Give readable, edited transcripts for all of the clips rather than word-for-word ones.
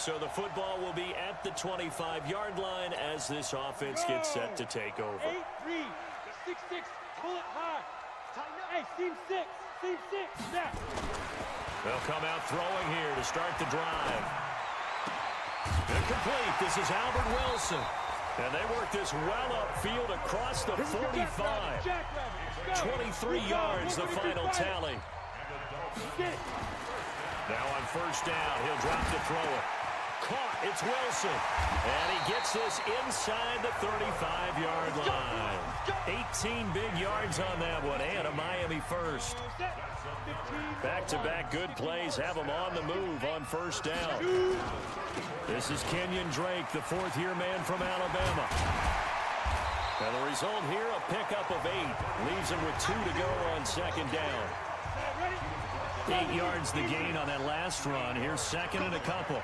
So the football will be at the 25-yard line as this offense gets set to take over. 8-3, 6-6, pull it high. Hey, seam 6, snap. They'll come out throwing here to start the drive. Incomplete. This is Albert Wilson. And they work this well upfield across the 45. 23 yards, the final tally. Now on first down, he'll drop to throw it. Caught, it's Wilson. And he gets this inside the 35-yard line. 18 big yards on that one, and a Miami first. Back-to-back good plays have them on the move on first down. This is Kenyon Drake, the fourth-year man from Alabama. And the result here, a pickup of 8. Leaves him with 2 to go on second down. 8 yards the gain on that last run. Here's second and a couple.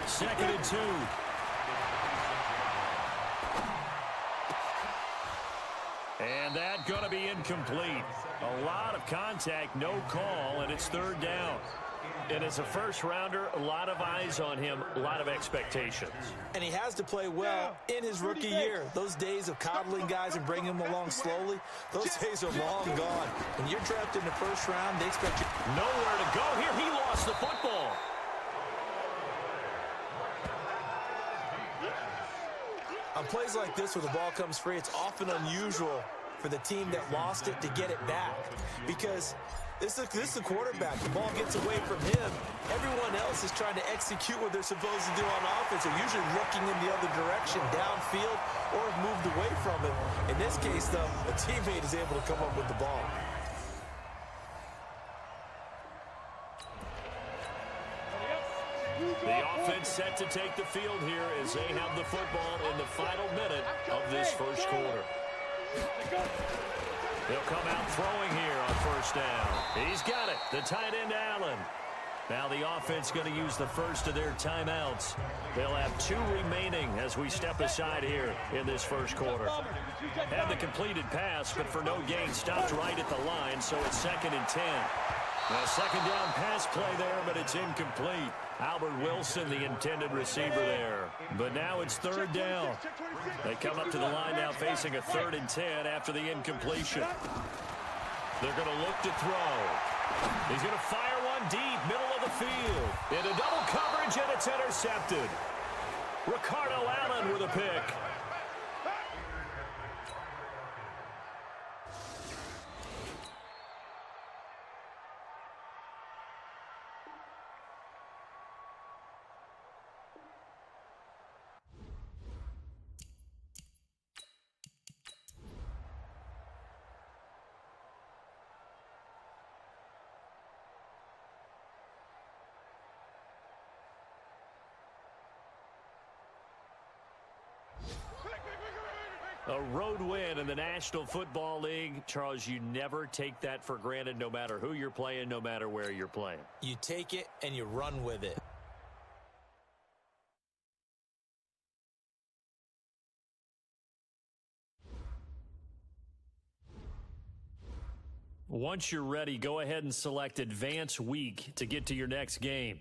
Second and 2. And that going to be incomplete. A lot of contact, no call, and it's third down. And as a first-rounder, a lot of eyes on him, a lot of expectations. And he has to play well in his rookie year. Those days of coddling guys and bringing them along slowly, those days are long gone. When you're drafted in the first round, they expect you. Nowhere to go here. He lost the football. On plays like this where the ball comes free, it's often unusual for the team that lost it to get it back. Because this is a quarterback. The ball gets away from him. Everyone else is trying to execute what they're supposed to do on offense. They're usually looking in the other direction, downfield, or have moved away from it. In this case, though, a teammate is able to come up with the ball. The offense set to take the field here as they have the football in the final minute of this first quarter. They'll come out throwing here on first down. He's got it. The tight end, Allen. Now the offense going to use the first of their timeouts. They'll have 2 remaining as we step aside here in this first quarter. Had the completed pass, but for no gain, stopped right at the line, so it's second and 10. Now, second down pass play there, but it's incomplete. Albert Wilson, the intended receiver there. But now it's third down. They come up to the line now facing a 3rd and 10 after the incompletion. They're going to look to throw. He's going to fire one deep, middle of the field. Into double coverage, and it's intercepted. Ricardo Allen with a pick. A road win in the National Football League. Charles, you never take that for granted no matter who you're playing, no matter where you're playing. You take it and you run with it. Once you're ready, go ahead and select Advance Week to get to your next game.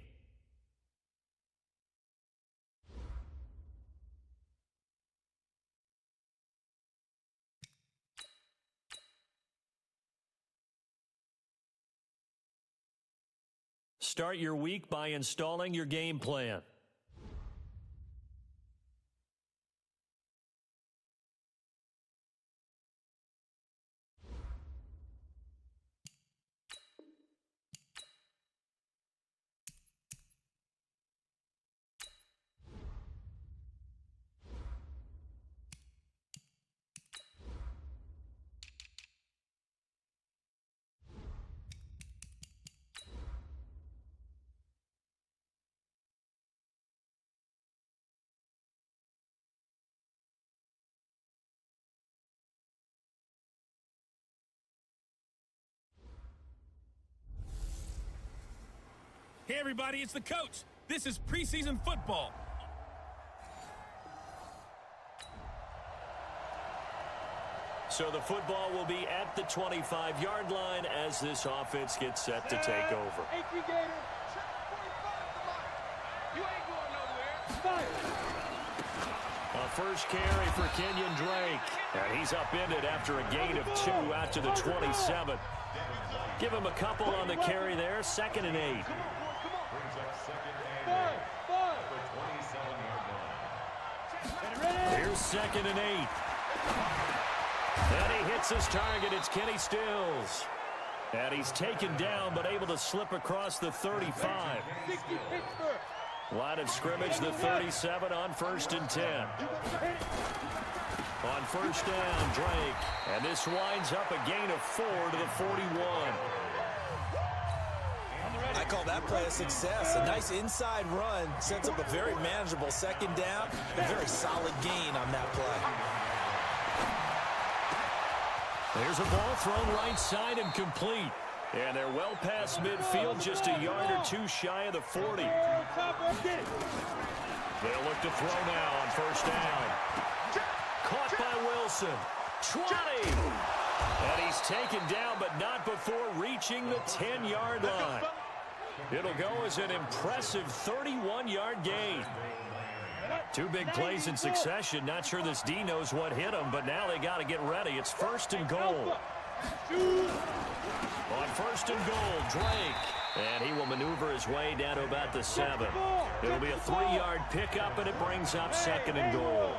Start your week by installing your game plan. Hey, everybody, it's the coach. This is preseason football. So the football will be at the 25-yard line as this offense gets set to take over. A first carry for Kenyon Drake. And he's upended after a gain of 2 out to the 27. Give him a couple on the carry there. 2nd and 8. Here's 2nd and 8. And he hits his target. It's Kenny Stills. And he's taken down but able to slip across the 35. Line of scrimmage, the 37 on 1st and 10. On 1st down, Drake. And this winds up a gain of 4 to the 41. I call that play a success. A nice inside run sets up a very manageable 2nd down. A very solid gain on that play. There's a ball thrown right side and complete. And they're well past midfield, just a yard or 2 shy of the 40. They'll look to throw now on 1st down. Caught by Wilson. 20! And he's taken down, but not before reaching the 10-yard line. It'll go as an impressive 31-yard gain. 2 big plays in succession. Not sure this D knows what hit him, but now they got to get ready. It's 1st and goal. On 1st and goal, Drake. And he will maneuver his way down to about the 7. It'll be a 3-yard pickup, and it brings up 2nd and goal.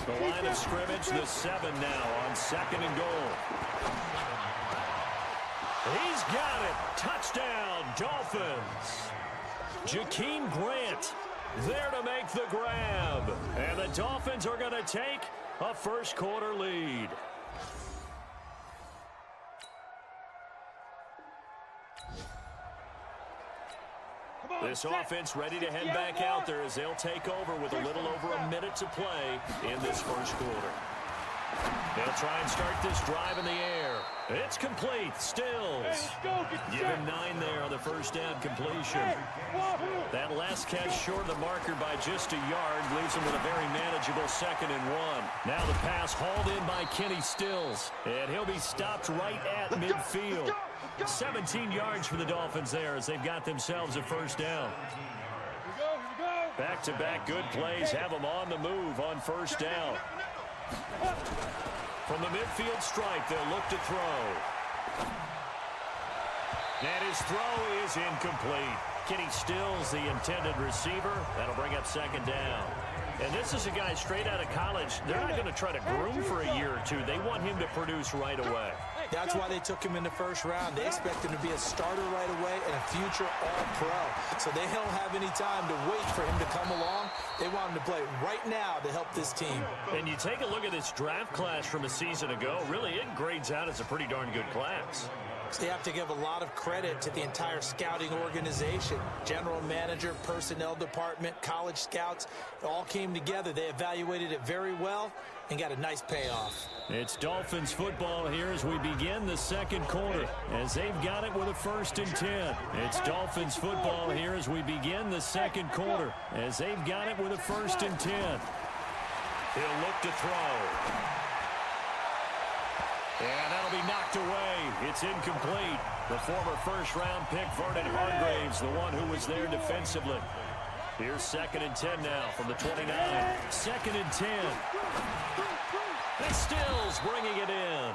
The line of scrimmage, the 7 now on 2nd and goal. He's got it. Touchdown, Dolphins. Jakeem Grant there to make the grab. And the Dolphins are going to take a first-quarter lead. This offense ready to head back out there as they'll take over with a little over a minute to play in this first quarter. They'll try and start this drive in the air. It's complete. Stills. Give him 9 there on the 1st down completion. That last catch short of the marker by just a yard leaves him with a very manageable 2nd and 1. Now the pass hauled in by Kenny Stills. And he'll be stopped right at midfield. 17 yards for the Dolphins there as they've got themselves a 1st down. Back-to-back good plays have them on the move on 1st down. From the midfield stripe, they'll look to throw. And his throw is incomplete. Kenny Stills, the intended receiver. That'll bring up 2nd down. And this is a guy straight out of college. They're not going to try to groom for a year or 2. They want him to produce right away. That's why they took him in the 1st round. They expect him to be a starter right away and a future All-Pro. So they don't have any time to wait for him to come along. They want him to play right now to help this team. And you take a look at this draft class from a season ago. Really, it grades out as a pretty darn good class. So you have to give a lot of credit to the entire scouting organization. General manager, personnel department, college scouts, it all came together. They evaluated it very well and got a nice payoff. It's Dolphins football here as we begin the 2nd quarter, as they've got it with a 1st and 10. It's Dolphins football here as we begin the 2nd quarter, as they've got it with a 1st and 10. He'll look to throw. And that'll be knocked away. It's incomplete. The former 1st-round pick, Vernon Hargraves, the one who was there defensively. Here's 2nd and 10 now from the 29. 2nd and 10. And Stills bringing it in.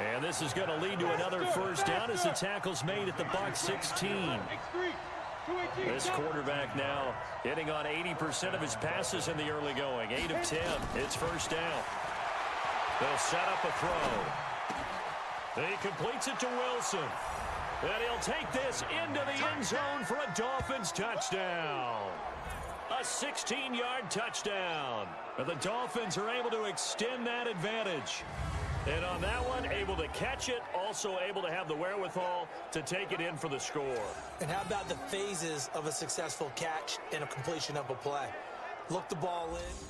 And this is going to lead to another 1st down as the tackle's made at the box 16. This quarterback now hitting on 80% of his passes in the early going. 8 of 10. It's 1st down. They'll set up a throw. He completes it to Wilson. And he'll take this into the end zone for a Dolphins touchdown. A 16-yard touchdown. And the Dolphins are able to extend that advantage. And on that one, able to catch it, also able to have the wherewithal to take it in for the score. And how about the phases of a successful catch and a completion of a play? Look the ball in.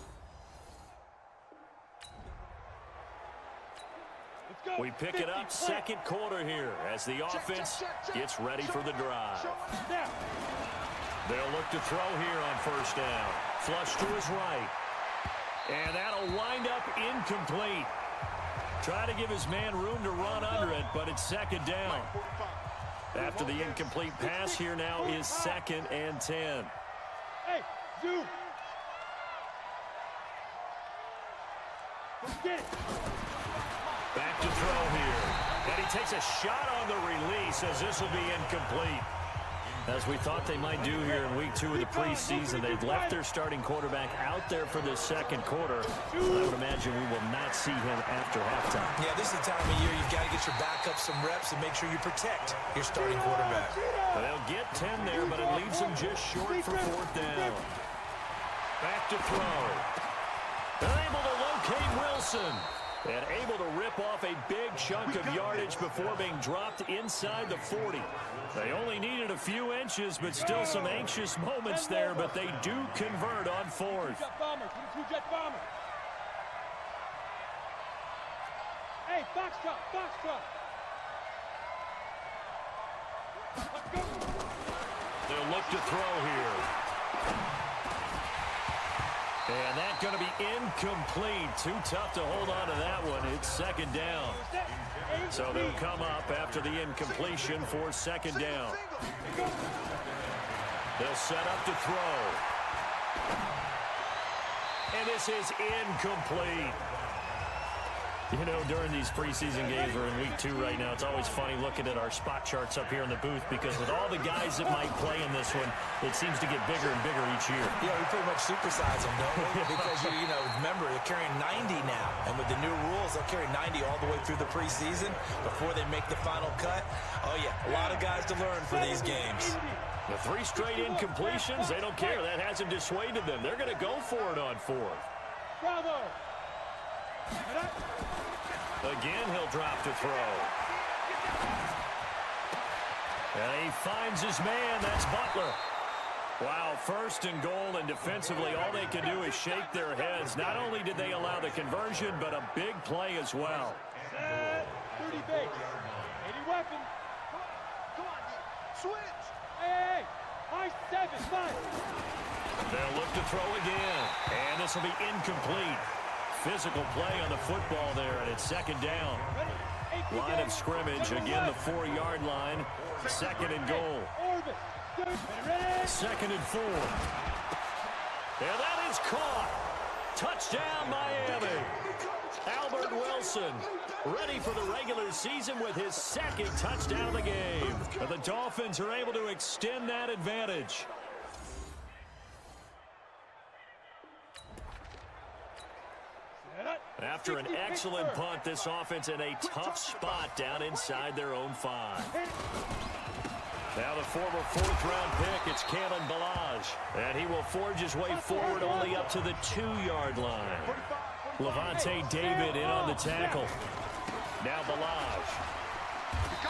We pick it up 2nd quarter here as the offense gets ready for the drive. They'll look to throw here on 1st down. Flush to his right. And that'll wind up incomplete. Try to give his man room to run under it, but it's 2nd down. After the incomplete pass, here now is 2nd and 10. Hey, zoom. Get it. Back to throw here. And he takes a shot on the release as this will be incomplete. As we thought they might do here in week 2 of the preseason, they've left their starting quarterback out there for this second quarter. I would imagine we will not see him after halftime. Yeah, this is the time of year you've got to get your backup some reps and make sure you protect your starting quarterback. They'll get 10 there, but it leaves them just short for 4th down. Back to throw. They're able to locate Wilson. And able to rip off a big chunk of yardage before being dropped inside the 40. They only needed a few inches, but still some anxious moments there, but they do convert on 4th. Jet bomber. Hey, box truck, box truck. Let's go. They'll look to throw here. And that's going to be incomplete. Too tough to hold on to that one. It's 2nd down. So they'll come up after the incompletion for 2nd down. They'll set up to throw. And this is incomplete. You know, during these preseason games, we're in week 2 right now, it's always funny looking at our spot charts up here in the booth because with all the guys that might play in this one, it seems to get bigger and bigger each year. Yeah, we pretty much supersize them, don't we? Because, you know, remember, they're carrying 90 now. And with the new rules, they'll carry 90 all the way through the preseason before they make the final cut. Oh, yeah, a lot of guys to learn for these games. The 3 straight incompletions, they don't care. That hasn't dissuaded them. They're going to go for it on 4th. Bravo. Again, he'll drop to throw. And he finds his man. That's Butler. Wow, 1st and goal, and defensively, all they can do is shake their heads. Not only did they allow the conversion, but a big play as well. 30 base. 80 weapon. Come on, switch. Hey, high 7, 9. They'll look to throw again. And this will be incomplete. Physical play on the football there, and it's 2nd down. Line of scrimmage, again the 4-yard line. 2nd and goal. 2nd and 4. And that is caught. Touchdown, Miami. Albert Wilson ready for the regular season with his 2nd touchdown of the game. But the Dolphins are able to extend that advantage. After an excellent punt, this offense in a tough spot down inside their own 5. Now the former 4th-round pick, it's Kalen Ballage. And he will forge his way forward only up to the 2-yard line. Levante David in on the tackle. Now Ballage.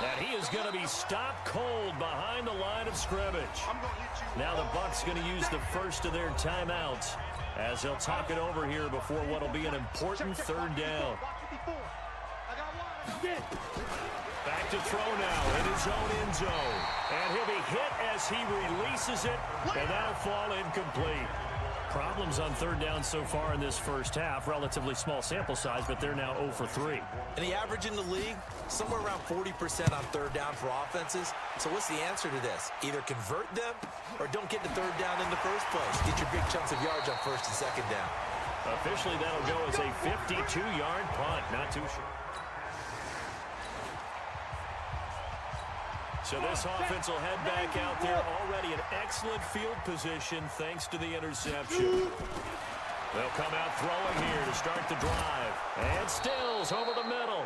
And he is going to be stopped cold behind the line of scrimmage. Now the Bucs going to use the first of their timeouts as they'll talk it over here before what will be an important 3rd down. Back to throw now in his own end zone. And he'll be hit as he releases it, and that'll fall incomplete. Problems on 3rd down so far in this first half. Relatively small sample size, but they're now 0 for 3. And the average in the league, somewhere around 40% on 3rd down for offenses. So what's the answer to this? Either convert them or don't get the 3rd down in the first place. Get your big chunks of yards on 1st and 2nd down. Officially, that'll go as a 52-yard punt. Not too sure. So this offense will head back out there, already in excellent field position thanks to the interception. They'll come out throwing here to start the drive. And Stills over the middle.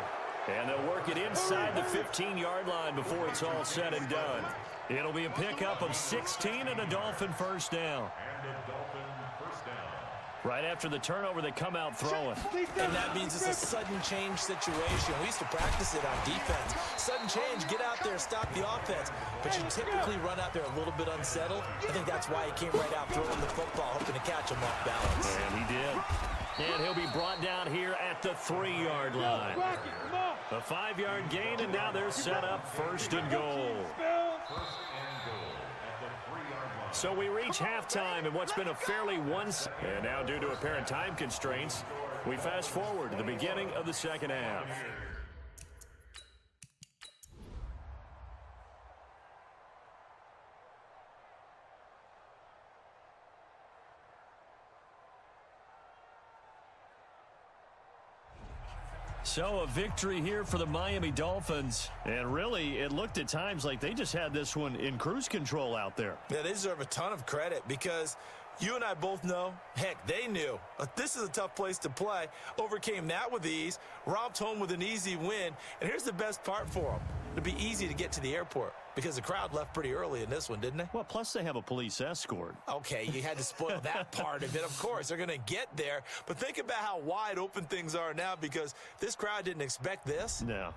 And they'll work it inside the 15-yard line before it's all said and done. It'll be a pickup of 16 and a Dolphin 1st down. Right after the turnover, they come out throwing. And that means it's a sudden change situation. We used to practice it on defense. Sudden change, get out there, stop the offense. But you typically run out there a little bit unsettled. I think that's why he came right out throwing the football, hoping to catch him off balance. And he did. And he'll be brought down here at the 3-yard line. A 5-yard gain, and now they're set up 1st and goal. So we reach halftime in what's been a fairly and now due to apparent time constraints, we fast forward to the beginning of the 2nd half. So a victory here for the Miami Dolphins. And really, it looked at times like they just had this one in cruise control out there. Yeah, they deserve a ton of credit because you and I both know, heck, they knew. This is a tough place to play. Overcame that with ease, romped home with an easy win. And here's the best part for them. It'll be easy to get to the airport because the crowd left pretty early in this one, didn't they? Well, plus they have a police escort. Okay, you had to spoil that part of it. Of course, they're going to get there. But think about how wide open things are now because this crowd didn't expect this. No.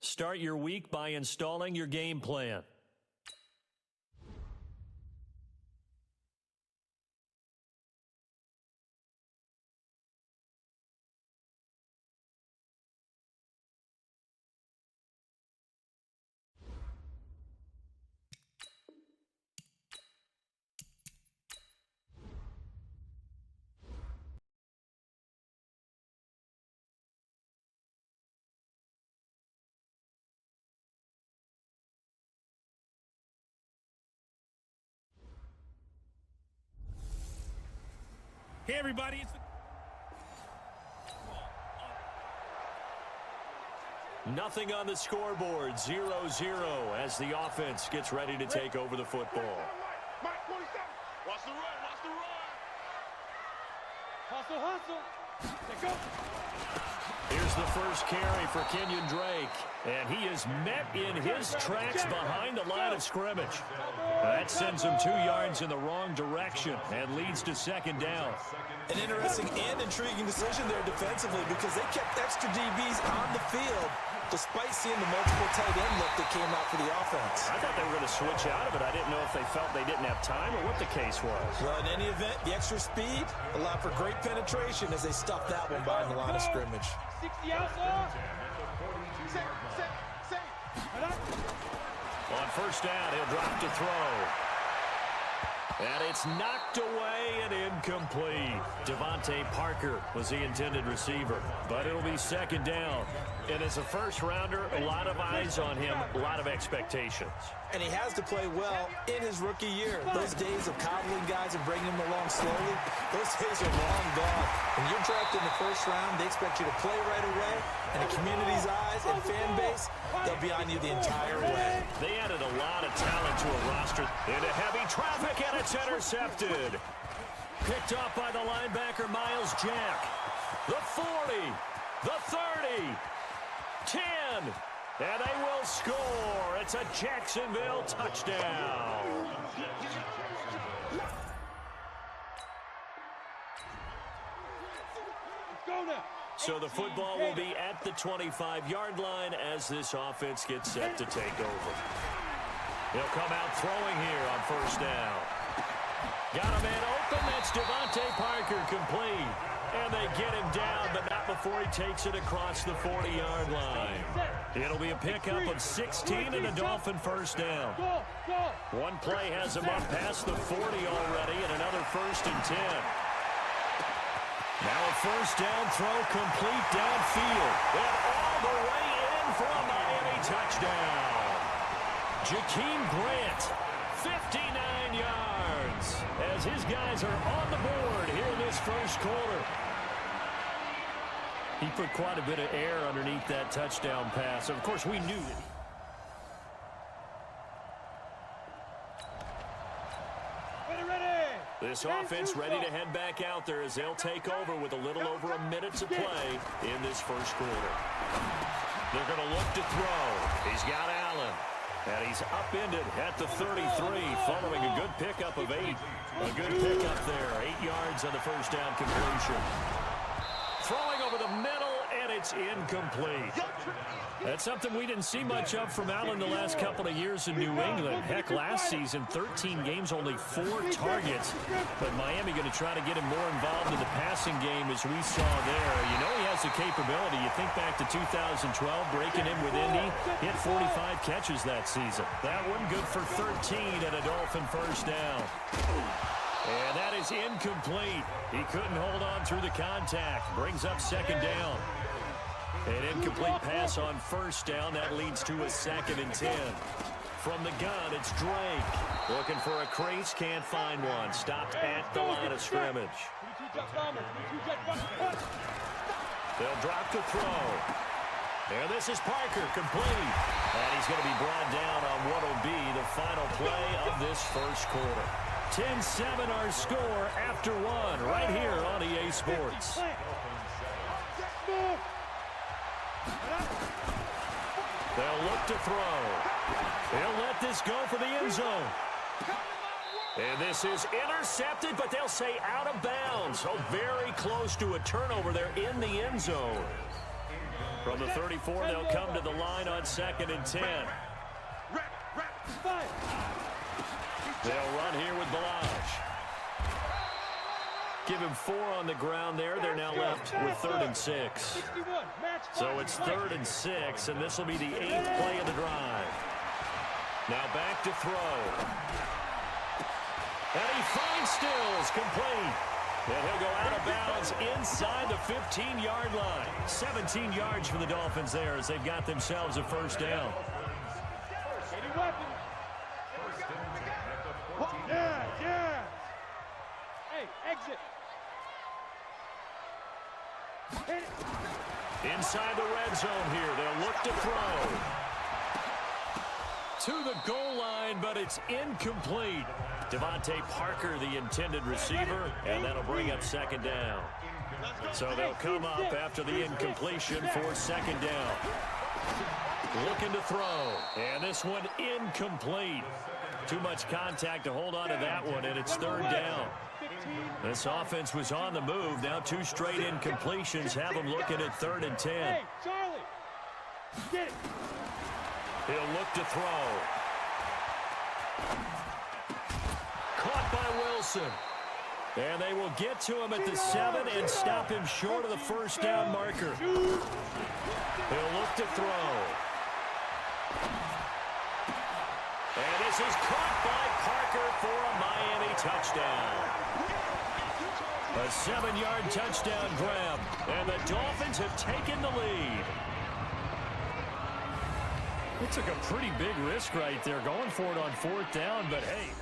Start your week by installing your game plan. Hey, everybody, it's the... Nothing on the scoreboard, 0-0 as the offense gets ready to take over the football. Mike 27. Watch the run. Watch the run. Hustle, hustle. Let's go. Here's the first carry for Kenyon Drake, and he is met in his tracks behind the line of scrimmage. That sends him 2 yards in the wrong direction and leads to second down. An interesting and intriguing decision there defensively because they kept extra DBs on the field despite seeing the multiple tight end look that came out for the offense. I thought they were going to switch out of it. I didn't know if they felt they didn't have time or what the case was. Well, in any event, the extra speed allowed for great penetration as they stuffed that one behind the line of scrimmage. 60 outside. On first down, he'll drop to throw. And it's knocked away and incomplete. Devontae Parker was the intended receiver, but it'll be second down. And as a first-rounder, a lot of eyes on him, a lot of expectations. And he has to play well in his rookie year. Those days of coddling guys and bringing them along slowly, those days are long gone. When you're drafted in the first round, they expect you to play right away. And the community's eyes and fan base, they'll be on you the entire way. They added a lot of talent to a roster. Into heavy traffic, and it's intercepted. Picked off by the linebacker, Miles Jack. The 40, the 30, 10, and they will score. It's a Jacksonville touchdown. Go now. So the football will be at the 25-yard line as this offense gets set to take over. He'll come out throwing here on first down. Got a man open. That's Devontae Parker, complete. And they get him down, but not before he takes it across the 40-yard line. It'll be a pickup of 16 and a Dolphin first down. One play has him up past the 40 already, and another 1st and 10. Now a first down throw complete downfield. And all the way in for a Miami touchdown. Jakeem Grant, 59 yards, as his guys are on the board here in this first quarter. He put quite a bit of air underneath that touchdown pass. Of course, we knew it. This offense ready to head back out there as they'll take over with a little over a minute to play in this first quarter. They're going to look to throw. He's got Allen. And he's upended at the 33 following a good pickup of 8. A good pickup there. 8 yards on the first down completion. Throwing over the middle, and and it's incomplete. That's something we didn't see much of from Allen the last couple of years in New England. Heck, last season, 13 games, only 4 targets. But Miami going to try to get him more involved in the passing game as we saw there. You know he has the capability. You think back to 2012, breaking in with Indy. He had 45 catches that season. That one good for 13 and a Dolphin first down. And that is incomplete. He couldn't hold on through the contact. Brings up second down. An incomplete pass on first down. That leads to a 2nd and 10. From the gun, it's Drake. Looking for a crease, can't find one. Stopped at the line of scrimmage. They'll drop the throw. And this is Parker, complete. And he's going to be brought down on what will be the final play of this first quarter. 10-7 our score after 1 right here on EA Sports. They'll look to throw. They'll let this go for the end zone. And this is intercepted, but they'll say out of bounds. So very close to a turnover there in the end zone. From the 34, they'll come to the line on 2nd and 10. They'll run here with Balaj. Give him 4 on the ground there. They're now left with 3rd and 6. So it's 3rd and 6, and this will be the 8th play of the drive. Now back to throw. And he finds Stills, complete. And he'll go out of bounds inside the 15-yard line. 17 yards for the Dolphins there as they've got themselves a first down. Yeah. Hey, exit. Inside the red zone here. They'll look to throw. To the goal line, but it's incomplete. Devontae Parker, the intended receiver, and that'll bring up 2nd down. So they'll come up after the incompletion for 2nd down. Looking to throw, and this one incomplete. Too much contact to hold on to that one, and it's 3rd down. This offense was on the move. Now 2 straight incompletions have them looking at 3rd and 10. Hey, Charlie, get it. He'll look to throw. Caught by Wilson. And they will get to him at the 7 and stop him short of the first down marker. He'll look to throw. And this is caught by Parker for a Miami touchdown. A 7-yard touchdown grab. And the Dolphins have taken the lead. It took a pretty big risk right there, going for it on 4th down, but hey.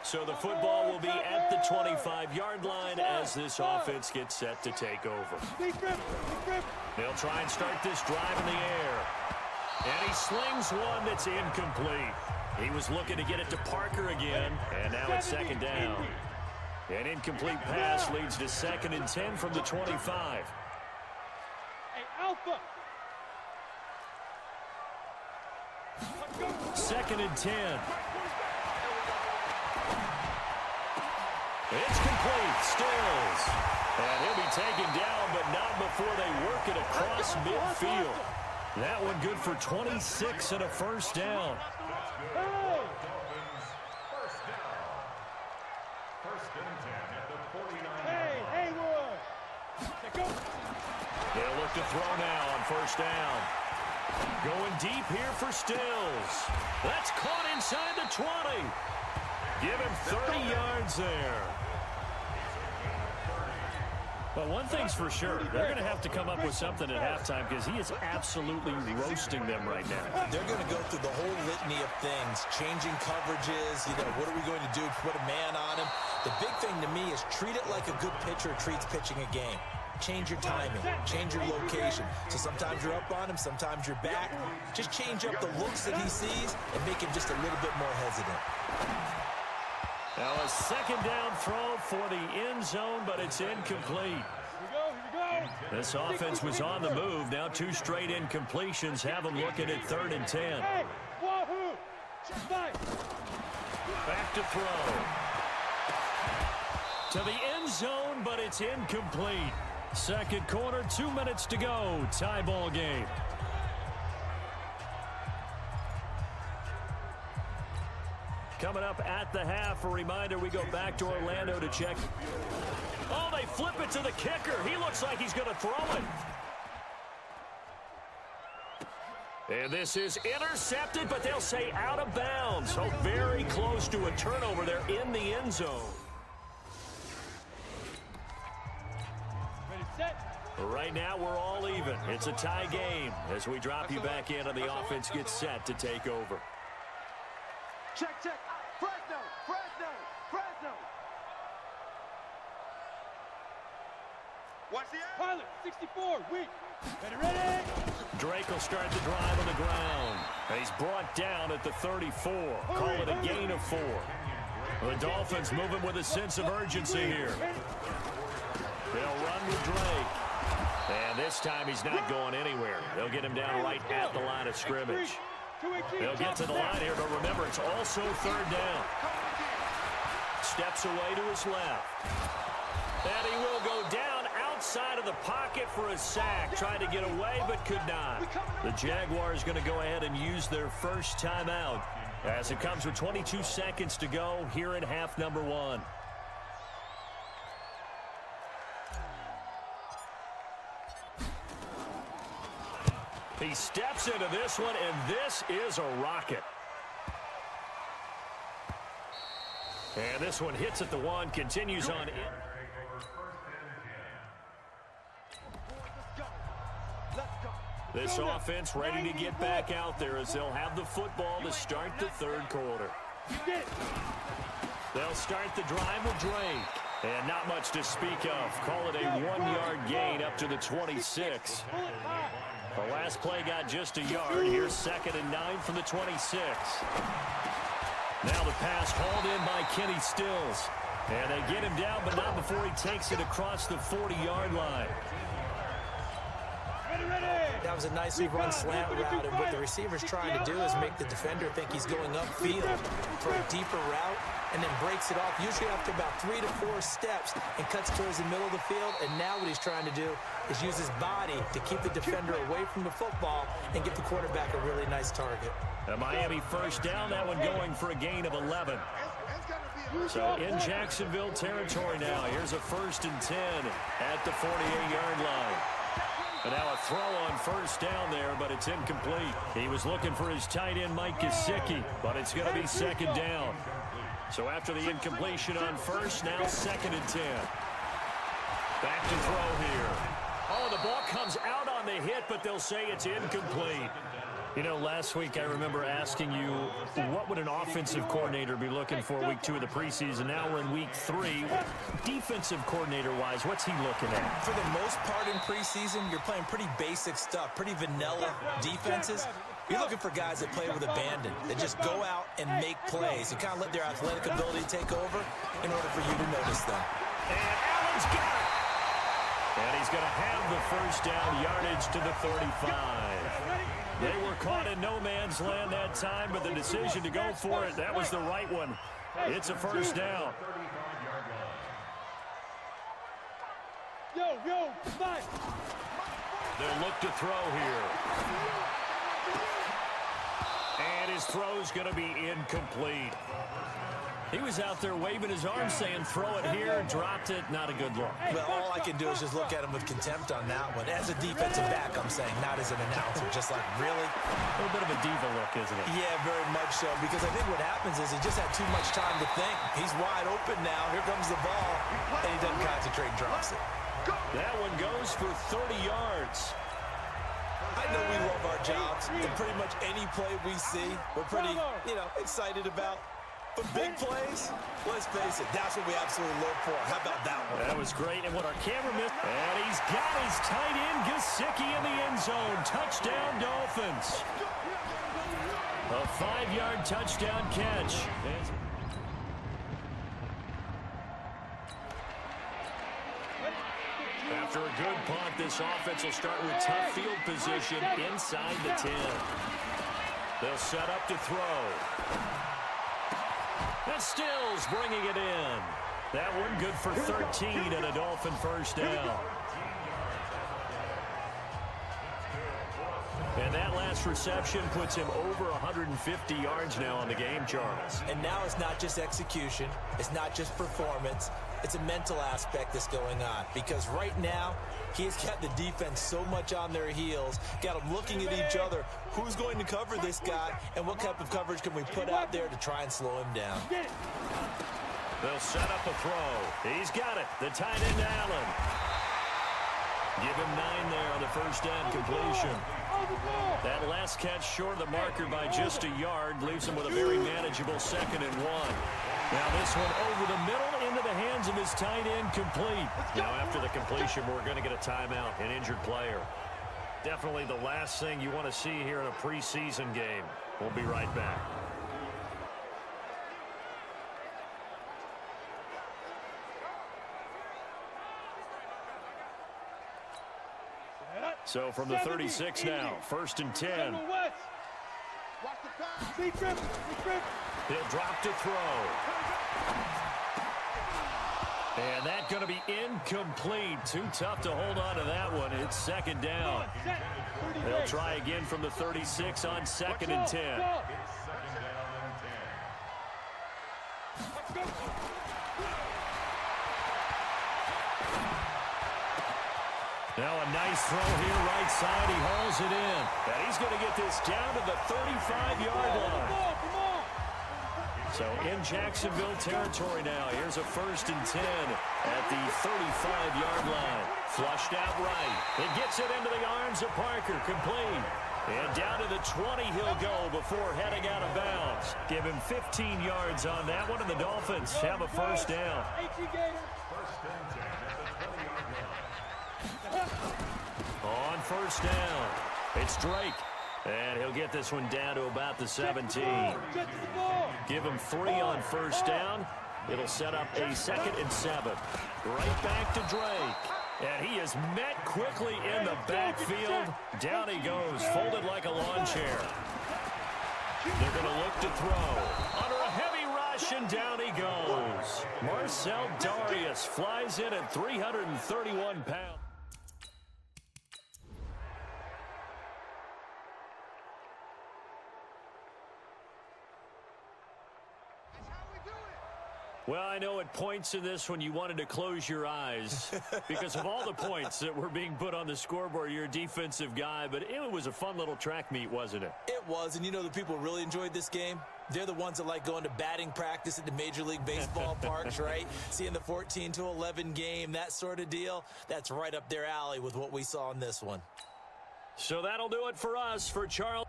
So the football will be at the 25-yard line as this offense gets set to take over. They'll try and start this drive in the air. And he slings one that's incomplete. He was looking to get it to Parker again, and now it's 2nd down. An incomplete pass leads to 2nd and 10 from the 25. Hey, Alpha. 2nd and 10. It's complete. Stills. And he'll be taken down, but not before they work it across midfield. That one good for 26 and a first down. They'll look to throw now on first down. Going deep here for Stills. That's caught inside the 20. Give him 30 yards there. Well, one thing's for sure. They're going to have to come up with something at halftime because he is absolutely roasting them right now. They're going to go through the whole litany of things, changing coverages, what are we going to do to put a man on him? The big thing to me is treat it like a good pitcher treats pitching a game. Change your timing, change your location. So sometimes you're up on him, sometimes you're back. Just change up the looks that he sees and make him just a little bit more hesitant. Now a 2nd down throw for the end zone, but it's incomplete. Here we go. This offense was on the move. Now 2 straight incompletions have them looking at 3rd and 10. Hey, wahoo! Back. Back to throw. To the end zone, but it's incomplete. Second quarter, 2 minutes to go. Tie ball game. Coming up at the half, a reminder, we go back to Orlando to check. Oh, they flip it to the kicker. He looks like he's going to throw it. And this is intercepted, but they'll say out of bounds. So very close to a turnover there in the end zone. Ready, set. Right now, we're all even. It's a tie game as we drop you back in and the offense gets set to take over. Check, check. Fresno, Fresno, Fresno. Watch the pilot, 64, weak. Ready. Drake will start the drive on the ground. He's brought down at the 34. Call it a gain of 4. The Dolphins moving with a sense of urgency here. They'll run with Drake. And this time he's not going anywhere. They'll get him down right at the line of scrimmage. They'll get to the line here, but remember, it's also third down. Steps away to his left. And he will go down outside of the pocket for a sack. Tried to get away, but could not. The Jaguars going to go ahead and use their first timeout as it comes with 22 seconds to go here in half number 1. He steps into this one, and this is a rocket. And this one hits at the 1, continues on in. This offense ready to get back out there as they'll have the football to start the third quarter. They'll start the drive with Drake. And not much to speak of. Call it a 1-yard gain up to the 26. The last play got just a yard. Here's 2nd and 9 from the 26. Now the pass hauled in by Kenny Stills. And they get him down, but not before he takes it across the 40-yard line. That was a nicely run slant route, and what the receiver's trying to do is make the defender think he's going upfield for a deeper route, and then breaks it off, usually after about 3 to 4 steps, and cuts towards the middle of the field. And now what he's trying to do is use his body to keep the defender away from the football and get the quarterback a really nice target. A Miami first down, that one going for a gain of 11. So in Jacksonville territory now. Here's a 1st and 10 at the 48-yard line. And now a throw on first down there, but it's incomplete. He was looking for his tight end, Mike Gesicki, but it's going to be 2nd down. So after the incompletion on first, now 2nd and 10. Back to throw here. Oh, the ball comes out on the hit, but they'll say it's incomplete. You know, last week I remember asking you, what would an offensive coordinator be looking for week 2 of the preseason? Now we're in week 3. Defensive coordinator-wise, what's he looking at? For the most part in preseason, you're playing pretty basic stuff, pretty vanilla defenses. You're looking for guys that play with abandon, that just go out and make plays and kind of let their athletic ability take over in order for you to notice them. And Allen's got it. And he's going to have the first down, yardage to the 35. They were caught in no man's land that time, but the decision to go for it, that was the right one. It's a first down. Yo, fight. They'll look to throw here. And his throw's going to be incomplete. He was out there waving his arms saying, throw it here, dropped it, not a good look. Well, all I can do is just look at him with contempt on that one. As a defensive back, I'm saying, not as an announcer. Just like, really? A little bit of a diva look, isn't it? Yeah, very much so, because I think what happens is he just had too much time to think. He's wide open now. Here comes the ball, and he doesn't concentrate and drops it. That one goes for 30 yards. I know we love our jobs, and pretty much any play we see, we're pretty, excited about. But big plays, let's face it, that's what we absolutely look for. How about that one? That was great, and what our camera missed. And he's got his tight end, Gesicki, in the end zone. Touchdown, Dolphins. A 5-yard touchdown catch. After a good punt, this offense will start with tough field position inside the 10. They'll set up to throw. And Stills bringing it in. That one good for 13 and a Dolphin first down. And that last reception puts him over 150 yards now on the game, Charles. And now it's not just execution. It's not just performance. It's a mental aspect that's going on. Because right now, he's got the defense so much on their heels, got them looking at each other. Who's going to cover this guy, and what type of coverage can we put out there to try and slow him down? They'll set up a throw. He's got it. The tight end, Allen. Give him 9 there on the first down completion. That last catch short of the marker by just a yard leaves him with a very manageable 2nd and 1. Now this one over the middle into the hands of his tight end, complete. Now after the completion, we're going to get a timeout, an injured player. Definitely the last thing you want to see here in a preseason game. We'll be right back. So from the 36 now, 1st and 10. He'll drop to throw. And that's going to be incomplete. Too tough to hold on to that one. It's 2nd down. They'll try again from the 36 on 2nd and 10. Now a nice throw here, right side. He hauls it in. And he's going to get this down to the 35-yard line. So in Jacksonville territory now. Here's a 1st and 10 at the 35-yard line. Flushed out right. It gets it into the arms of Parker. Complete. And down to the 20 he'll go before heading out of bounds. Give him 15 yards on that one, and the Dolphins have a first down. On first down, it's Drake. And he'll get this one down to about the 17. Give him 3 on first down. It'll set up a 2nd and 7. Right back to Drake. And he is met quickly in the backfield. Down he goes, folded like a lawn chair. They're going to look to throw. Under a heavy rush, and down he goes. Marcel Darius flies in at 331 pounds. Well, I know at points in this one you wanted to close your eyes because of all the points that were being put on the scoreboard. You're a defensive guy, but it was a fun little track meet, wasn't it? It was, and you know the people really enjoyed this game? They're the ones that like going to batting practice at the Major League Baseball parks, right? Seeing the 14-11 game, that sort of deal. That's right up their alley with what we saw in this one. So that'll do it for us. For Charles.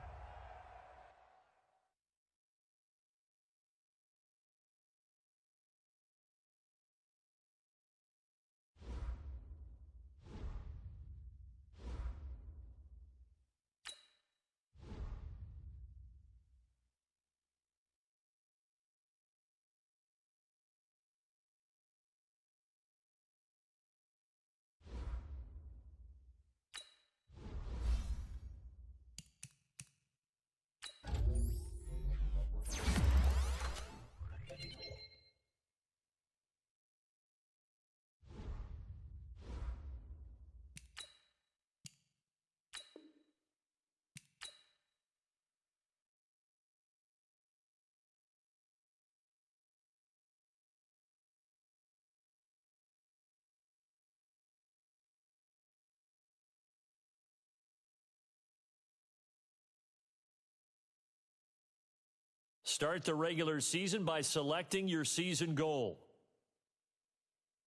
Start the regular season by selecting your season goal.